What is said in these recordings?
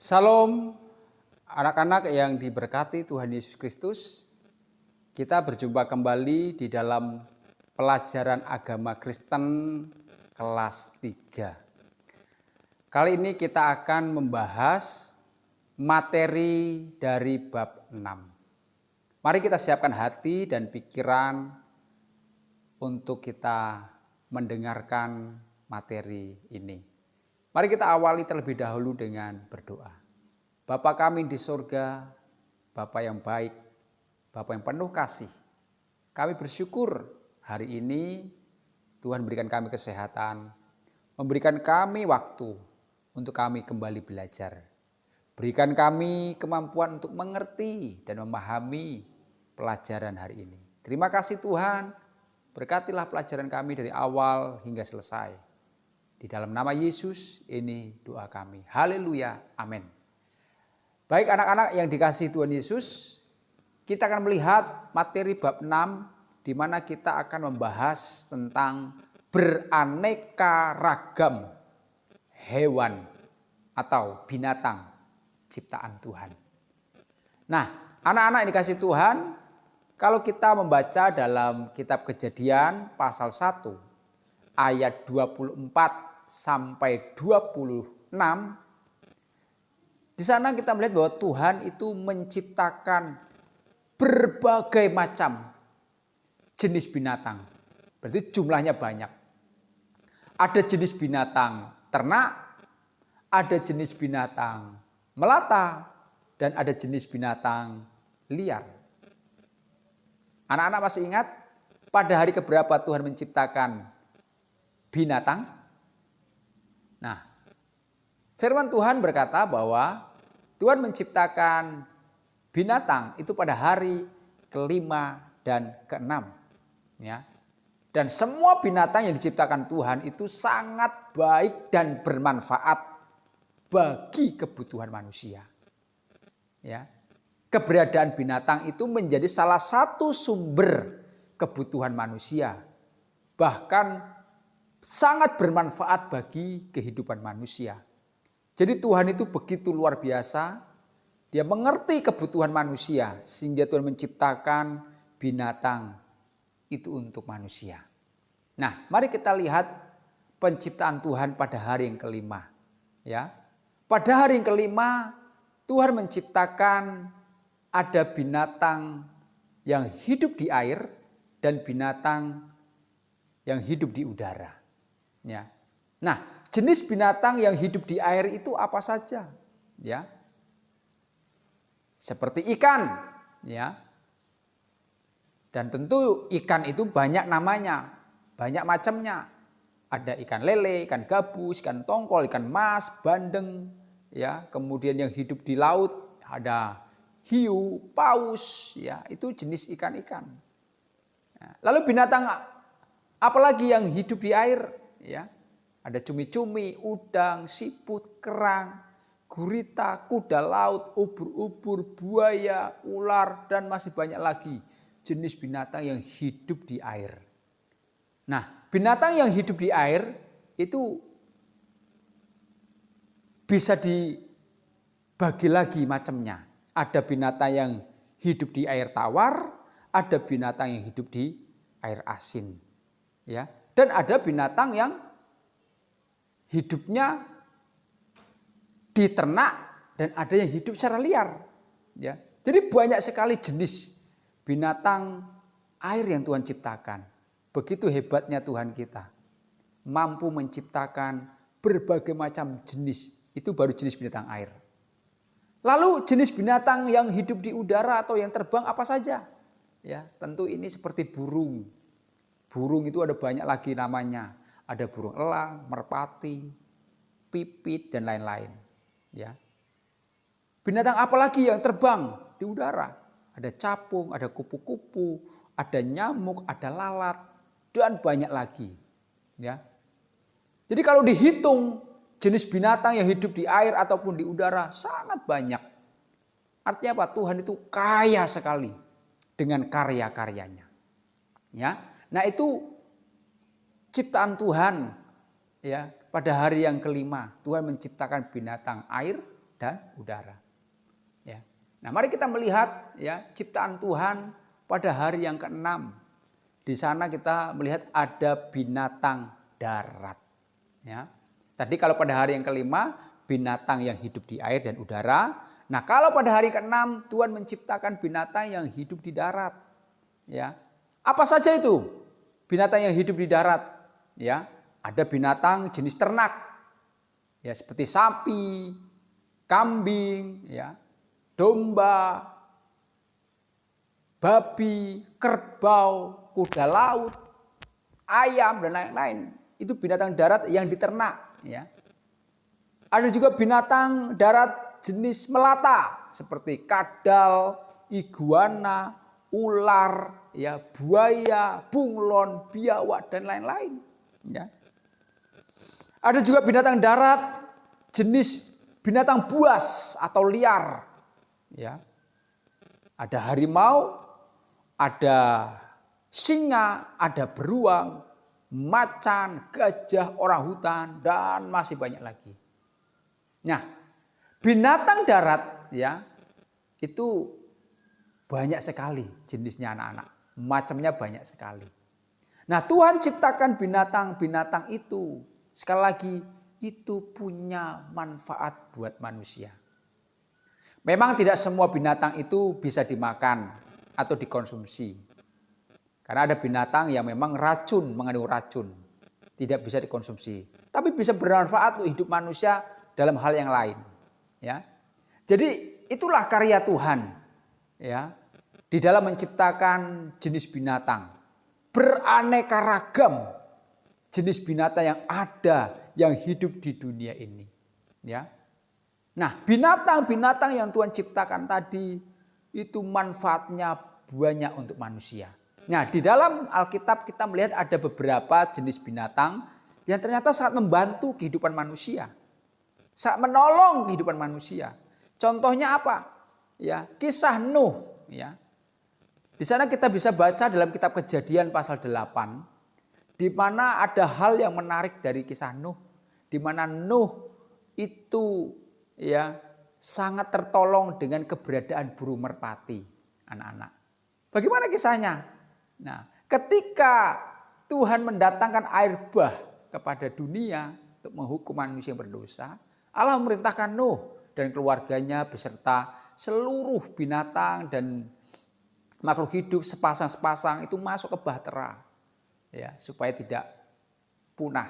Salam anak-anak yang diberkati Tuhan Yesus Kristus. Kita berjumpa kembali di dalam pelajaran agama Kristen kelas 3. Kali ini kita akan membahas materi dari bab 6. Mari kita siapkan hati dan pikiran untuk kita mendengarkan materi ini. Mari kita awali terlebih dahulu dengan berdoa. Bapa kami di surga, Bapa yang baik, Bapa yang penuh kasih. Kami bersyukur hari ini Tuhan berikan kami kesehatan, memberikan kami waktu untuk kami kembali belajar. Berikan kami kemampuan untuk mengerti dan memahami pelajaran hari ini. Terima kasih Tuhan, berkatilah pelajaran kami dari awal hingga selesai. Di dalam nama Yesus ini doa kami. Haleluya. Amin. Baik anak-anak yang dikasihi Tuhan Yesus, kita akan melihat materi bab 6 di mana kita akan membahas tentang beraneka ragam hewan atau binatang ciptaan Tuhan. Nah, anak-anak yang dikasihi Tuhan, kalau kita membaca dalam kitab Kejadian pasal 1 ayat 24 sampai 26, di sana kita melihat bahwa Tuhan itu menciptakan berbagai macam jenis binatang. Berarti jumlahnya banyak. Ada jenis binatang ternak, ada jenis binatang melata, dan ada jenis binatang liar. Anak-anak masih ingat pada hari keberapa Tuhan menciptakan binatang? Nah, firman Tuhan berkata bahwa Tuhan menciptakan binatang itu pada hari kelima dan keenam. Ya. Dan semua binatang yang diciptakan Tuhan itu sangat baik dan bermanfaat bagi kebutuhan manusia. Ya. Keberadaan binatang itu menjadi salah satu sumber kebutuhan manusia. Bahkan sangat bermanfaat bagi kehidupan manusia. Jadi Tuhan itu begitu luar biasa. Dia mengerti kebutuhan manusia sehingga Tuhan menciptakan binatang itu untuk manusia. Nah, mari kita lihat penciptaan Tuhan pada hari yang kelima. Ya, pada hari yang kelima Tuhan menciptakan ada binatang yang hidup di air dan binatang yang hidup di udara. Ya. Nah, jenis binatang yang hidup di air itu apa saja? Ya. Seperti ikan, ya. Dan tentu ikan itu banyak namanya, banyak macamnya. Ada ikan lele, ikan gabus, ikan tongkol, ikan mas, bandeng, ya. Kemudian yang hidup di laut ada hiu, paus, ya. Itu jenis ikan-ikan. Lalu binatang apalagi yang hidup di air? Ya, ada cumi-cumi, udang, siput, kerang, gurita, kuda laut, ubur-ubur, buaya, ular, dan masih banyak lagi jenis binatang yang hidup di air. Nah, binatang yang hidup di air itu bisa dibagi lagi macamnya. Ada binatang yang hidup di air tawar, ada binatang yang hidup di air asin. Ya. Dan ada binatang yang hidupnya di ternak dan ada yang hidup secara liar. Ya. Jadi banyak sekali jenis binatang air yang Tuhan ciptakan. Begitu hebatnya Tuhan kita. Mampu menciptakan berbagai macam jenis. Itu baru jenis binatang air. Lalu jenis binatang yang hidup di udara atau yang terbang apa saja? Ya, tentu ini seperti burung. Burung itu ada banyak lagi namanya. Ada burung elang, merpati, pipit, dan lain-lain. Ya. Binatang apa lagi yang terbang di udara? Ada capung, ada kupu-kupu, ada nyamuk, ada lalat, dan banyak lagi. Ya. Jadi kalau dihitung jenis binatang yang hidup di air ataupun di udara sangat banyak. Artinya apa? Tuhan itu kaya sekali dengan karya-karyanya. Ya. Nah itu ciptaan Tuhan ya pada hari yang kelima. Tuhan menciptakan binatang air dan udara. Ya. Nah, mari kita melihat ya ciptaan Tuhan pada hari yang ke-6. Di sana kita melihat ada binatang darat. Ya. Tadi kalau pada hari yang ke-5 binatang yang hidup di air dan udara. Nah, kalau pada hari ke-6 Tuhan menciptakan binatang yang hidup di darat. Ya. Apa saja itu? Binatang yang hidup di darat. Ya, ada binatang jenis ternak. Ya, seperti sapi, kambing, ya, domba, babi, kerbau, kuda laut, ayam dan lain-lain. Itu binatang darat yang diternak, ya. Ada juga binatang darat jenis melata seperti kadal, iguana, ular, ya, buaya, bunglon, biawak dan lain-lain, ya. Ada juga binatang darat jenis binatang buas atau liar, ya. Ada harimau, ada singa, ada beruang, macan, gajah, orang hutan dan masih banyak lagi. Nah, binatang darat ya itu banyak sekali jenisnya anak-anak, macamnya banyak sekali. Nah, Tuhan ciptakan binatang-binatang itu, sekali lagi itu punya manfaat buat manusia. Memang tidak semua binatang itu bisa dimakan atau dikonsumsi. Karena ada binatang yang memang racun, mengandung racun, tidak bisa dikonsumsi. Tapi bisa bermanfaat untuk hidup manusia dalam hal yang lain. Ya, jadi itulah karya Tuhan. Ya, di dalam menciptakan jenis binatang, beraneka ragam jenis binatang yang ada, yang hidup di dunia ini. Ya, nah binatang-binatang yang Tuhan ciptakan tadi itu manfaatnya banyak untuk manusia. Nah, di dalam Alkitab kita melihat ada beberapa jenis binatang yang ternyata sangat membantu kehidupan manusia. Sangat menolong kehidupan manusia. Contohnya apa? Ya, kisah Nuh, ya. Di sana kita bisa baca dalam kitab Kejadian pasal 8 di mana ada hal yang menarik dari kisah Nuh, di mana Nuh itu ya sangat tertolong dengan keberadaan burung merpati, anak-anak. Bagaimana kisahnya? Nah, ketika Tuhan mendatangkan air bah kepada dunia untuk menghukum manusia yang berdosa, Allah memerintahkan Nuh dan keluarganya beserta seluruh binatang dan makhluk hidup sepasang-sepasang itu masuk ke bahtera, ya, supaya tidak punah.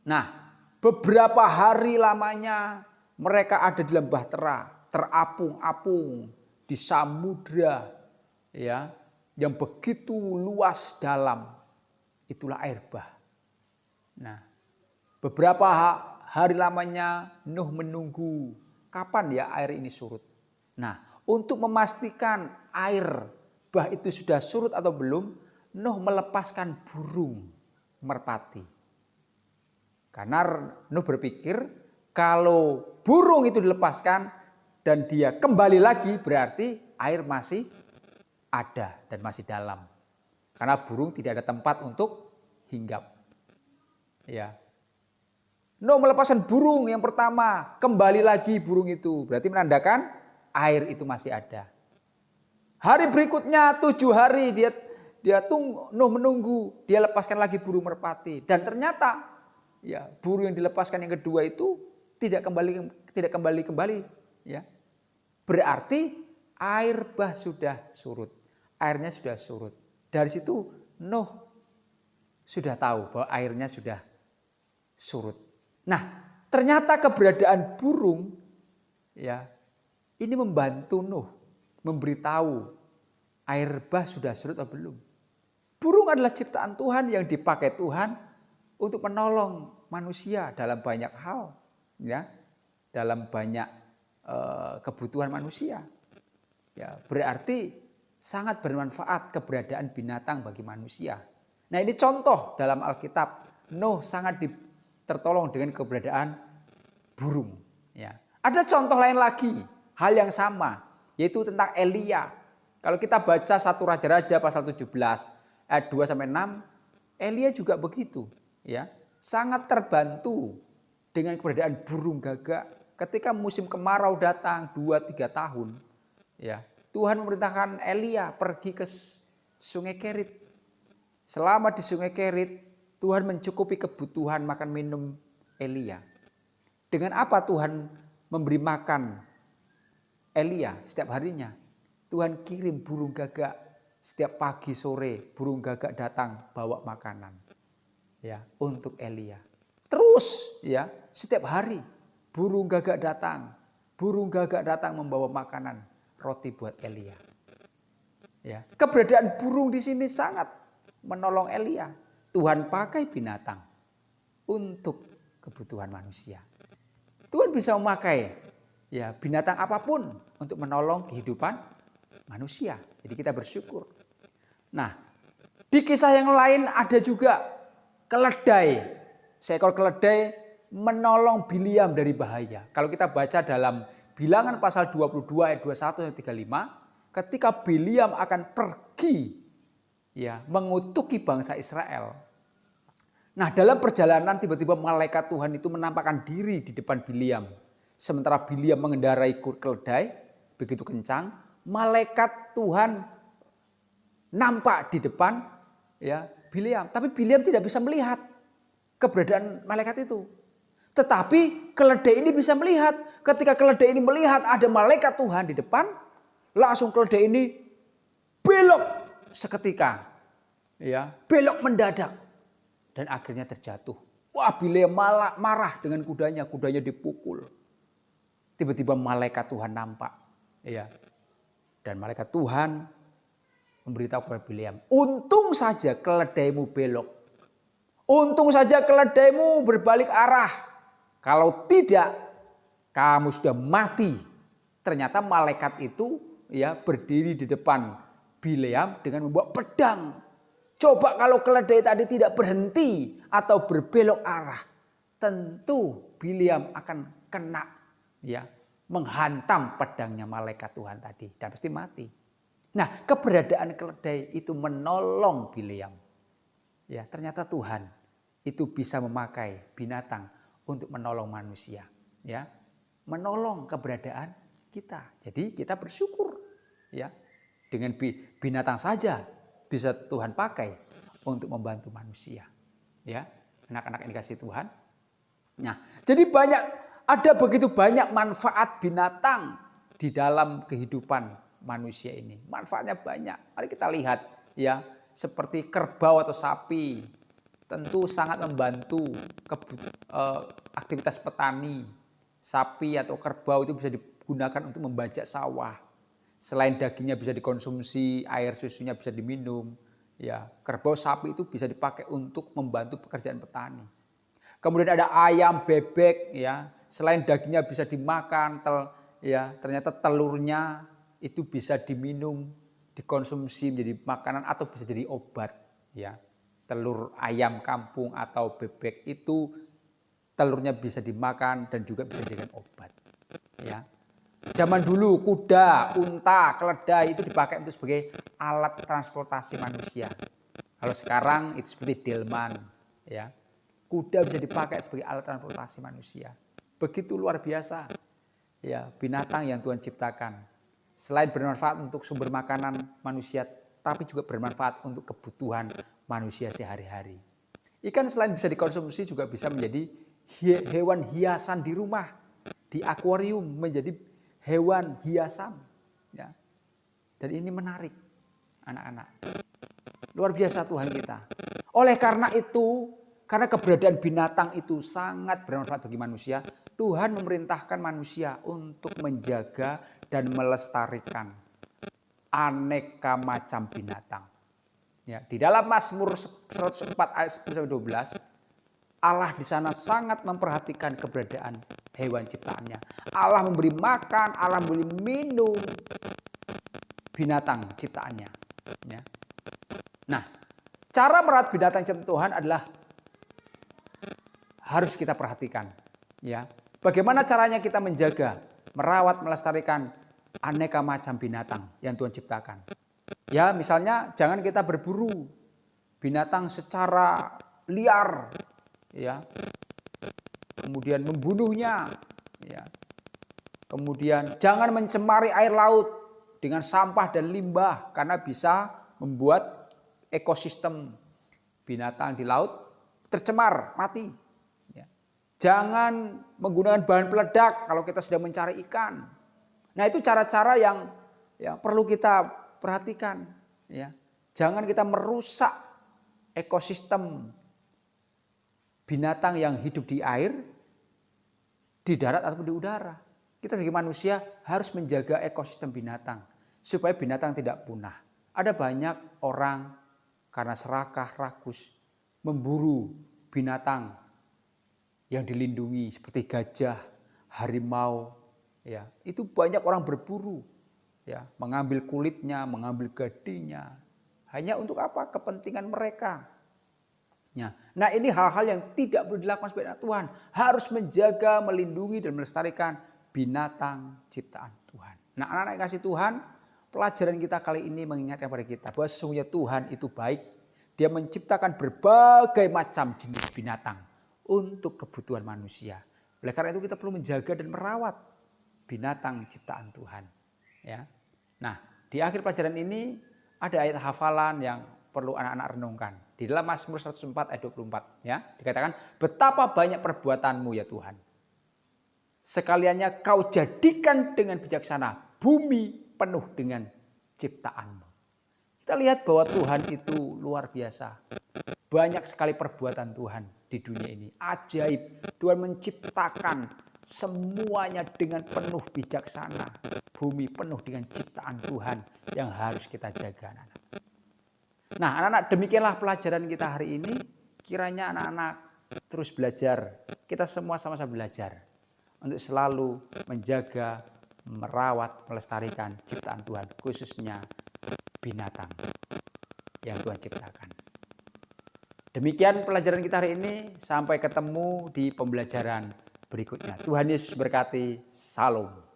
Nah, beberapa hari lamanya mereka ada di dalam bahtera, terapung-apung di samudra, ya, yang begitu luas dalam. Itulah air bah. Nah, beberapa hari lamanya Nuh menunggu kapan ya air ini surut. Nah, untuk memastikan air bah itu sudah surut atau belum, Nuh melepaskan burung merpati. Karena Nuh berpikir kalau burung itu dilepaskan dan dia kembali lagi berarti air masih ada dan masih dalam. Karena burung tidak ada tempat untuk hinggap. Ya. Nuh melepaskan burung yang pertama, kembali lagi burung itu. Berarti menandakan air itu masih ada. Hari berikutnya 7 hari Nuh menunggu, dia lepaskan lagi burung merpati dan ternyata ya burung yang dilepaskan yang kedua itu tidak kembali ya. Berarti air bah sudah surut. Airnya sudah surut. Dari situ Nuh sudah tahu bahwa airnya sudah surut. Nah, ternyata keberadaan burung ya ini membantu Nuh memberitahu air bah sudah surut atau belum. Burung adalah ciptaan Tuhan yang dipakai Tuhan untuk menolong manusia dalam banyak hal, ya, dalam banyak kebutuhan manusia. Ya, berarti sangat bermanfaat keberadaan binatang bagi manusia. Nah, ini contoh dalam Alkitab. Nuh sangat tertolong dengan keberadaan burung. Ya. Ada contoh lain lagi, hal yang sama, yaitu tentang Elia. Kalau kita baca 1 Raja-Raja pasal 17 ayat 2-6, Elia juga begitu. Ya, sangat terbantu dengan keberadaan burung gagak. ketika musim kemarau datang 2-3 tahun, ya, Tuhan memerintahkan Elia pergi ke Sungai Kerit. Selama di Sungai Kerit, Tuhan mencukupi kebutuhan makan minum Elia. Dengan apa Tuhan memberi makan Elia setiap harinya? Tuhan kirim burung gagak setiap pagi sore, burung gagak datang bawa makanan, ya, untuk Elia. Terus, ya, setiap hari burung gagak datang membawa makanan, roti buat Elia. Ya, keberadaan burung di sini sangat menolong Elia. Tuhan pakai binatang untuk kebutuhan manusia. Tuhan bisa memakai, ya, binatang apapun untuk menolong kehidupan manusia. Jadi kita bersyukur. Nah, di kisah yang lain ada juga keledai. Seekor keledai menolong Bileam dari bahaya. Kalau kita baca dalam Bilangan pasal 22 ayat 21-35, ketika Bileam akan pergi, ya, mengutuki bangsa Israel. Nah, dalam perjalanan tiba-tiba malaikat Tuhan itu menampakkan diri di depan Bileam. Sementara Bileam mengendarai keledai begitu kencang, malaikat Tuhan nampak di depan, ya, Bileam. Tapi Bileam tidak bisa melihat keberadaan malaikat itu. Tetapi keledai ini bisa melihat. Ketika keledai ini melihat ada malaikat Tuhan di depan, langsung keledai ini belok seketika, ya, belok mendadak. Dan akhirnya terjatuh. Wah, Bileam marah dengan kudanya dipukul. Tiba-tiba malaikat Tuhan nampak, ya. Dan malaikat Tuhan memberitahu kepada Bileam, untung saja keledaimu belok. Untung saja keledaimu berbalik arah. Kalau tidak, kamu sudah mati. Ternyata malaikat itu, ya, berdiri di depan Bileam dengan membawa pedang. Coba kalau keledai tadi tidak berhenti atau berbelok arah, tentu Bileam akan kena, ya, menghantam pedangnya malaikat Tuhan tadi dan pasti mati. Nah, keberadaan keledai itu menolong Bileam. Ya, ternyata Tuhan itu bisa memakai binatang untuk menolong manusia, ya. Menolong keberadaan kita. Jadi kita bersyukur, ya. Dengan binatang saja bisa Tuhan pakai untuk membantu manusia, ya, anak-anak yang dikasihi Tuhan. Nah, jadi ada begitu banyak manfaat binatang di dalam kehidupan manusia ini. Manfaatnya banyak. Mari kita lihat, ya, seperti kerbau atau sapi, tentu sangat membantu aktivitas petani. Sapi atau kerbau itu bisa digunakan untuk membajak sawah. Selain dagingnya bisa dikonsumsi, air susunya bisa diminum, ya, kerbau sapi itu bisa dipakai untuk membantu pekerjaan petani. Kemudian ada ayam, bebek, ya, selain dagingnya bisa dimakan, ya, ternyata telurnya itu bisa diminum, dikonsumsi menjadi makanan atau bisa jadi obat, ya. Telur ayam kampung atau bebek itu telurnya bisa dimakan dan juga bisa dijadikan obat, ya. Zaman dulu kuda, unta, keledai itu dipakai untuk sebagai alat transportasi manusia. Kalau sekarang itu seperti delman, ya. Kuda bisa dipakai sebagai alat transportasi manusia. Begitu luar biasa, ya, binatang yang Tuhan ciptakan. Selain bermanfaat untuk sumber makanan manusia, tapi juga bermanfaat untuk kebutuhan manusia sehari-hari. Ikan selain bisa dikonsumsi juga bisa menjadi hewan hiasan di rumah, di akuarium menjadi hewan hiasan, ya. Dan ini menarik, anak-anak. Luar biasa Tuhan kita. Oleh karena itu, karena keberadaan binatang itu sangat bermanfaat bagi manusia, Tuhan memerintahkan manusia untuk menjaga dan melestarikan aneka macam binatang. Ya, di dalam Mazmur 104 ayat 10-12, Allah di sana sangat memperhatikan keberadaan hewan ciptaannya. Allah memberi makan, Allah memberi minum binatang ciptaannya. Ya. Nah, cara merawat binatang ciptaan Tuhan adalah harus kita perhatikan. Ya, bagaimana caranya kita menjaga, merawat, melestarikan aneka macam binatang yang Tuhan ciptakan. Ya, misalnya jangan kita berburu binatang secara liar, ya. Kemudian membunuhnya, ya. Kemudian jangan mencemari air laut dengan sampah dan limbah karena bisa membuat ekosistem binatang di laut tercemar, mati. Ya. Jangan menggunakan bahan peledak kalau kita sedang mencari ikan. Nah, itu cara-cara yang perlu kita perhatikan. Ya. Jangan kita merusak ekosistem binatang yang hidup di air, di darat ataupun di udara. Kita sebagai manusia harus menjaga ekosistem binatang supaya binatang tidak punah. Ada banyak orang karena serakah, ragus, memburu binatang yang dilindungi seperti gajah, harimau. Ya, itu banyak orang berburu, ya, mengambil kulitnya, mengambil gadinya, hanya untuk apa? Kepentingan mereka. Ya. Nah, ini hal-hal yang tidak perlu dilakukan sebagai anak Tuhan. Harus menjaga, melindungi, dan melestarikan binatang ciptaan Tuhan. Nah, anak-anak yang kasih Tuhan, pelajaran kita kali ini mengingatkan kepada kita bahwa sesungguhnya Tuhan itu baik. Dia menciptakan berbagai macam jenis binatang untuk kebutuhan manusia. Oleh karena itu kita perlu menjaga dan merawat binatang ciptaan Tuhan. Ya. Nah, di akhir pelajaran ini ada ayat hafalan yang perlu anak-anak renungkan. Di dalam Mazmur 104 ayat 24. Ya, dikatakan, betapa banyak perbuatanmu ya Tuhan. Sekaliannya kau jadikan dengan bijaksana bumi penuh dengan ciptaanmu. Kita lihat bahwa Tuhan itu luar biasa. Banyak sekali perbuatan Tuhan di dunia ini. Ajaib. Tuhan menciptakan semuanya dengan penuh bijaksana. Bumi penuh dengan ciptaan Tuhan yang harus kita jaga, anak-anak. Nah, anak-anak, demikianlah pelajaran kita hari ini. Kiranya anak-anak terus belajar. Kita semua sama-sama belajar untuk selalu menjaga, merawat, melestarikan ciptaan Tuhan, khususnya binatang yang Tuhan ciptakan. Demikian pelajaran kita hari ini. Sampai ketemu di pembelajaran berikutnya. Tuhan Yesus berkati. Salam.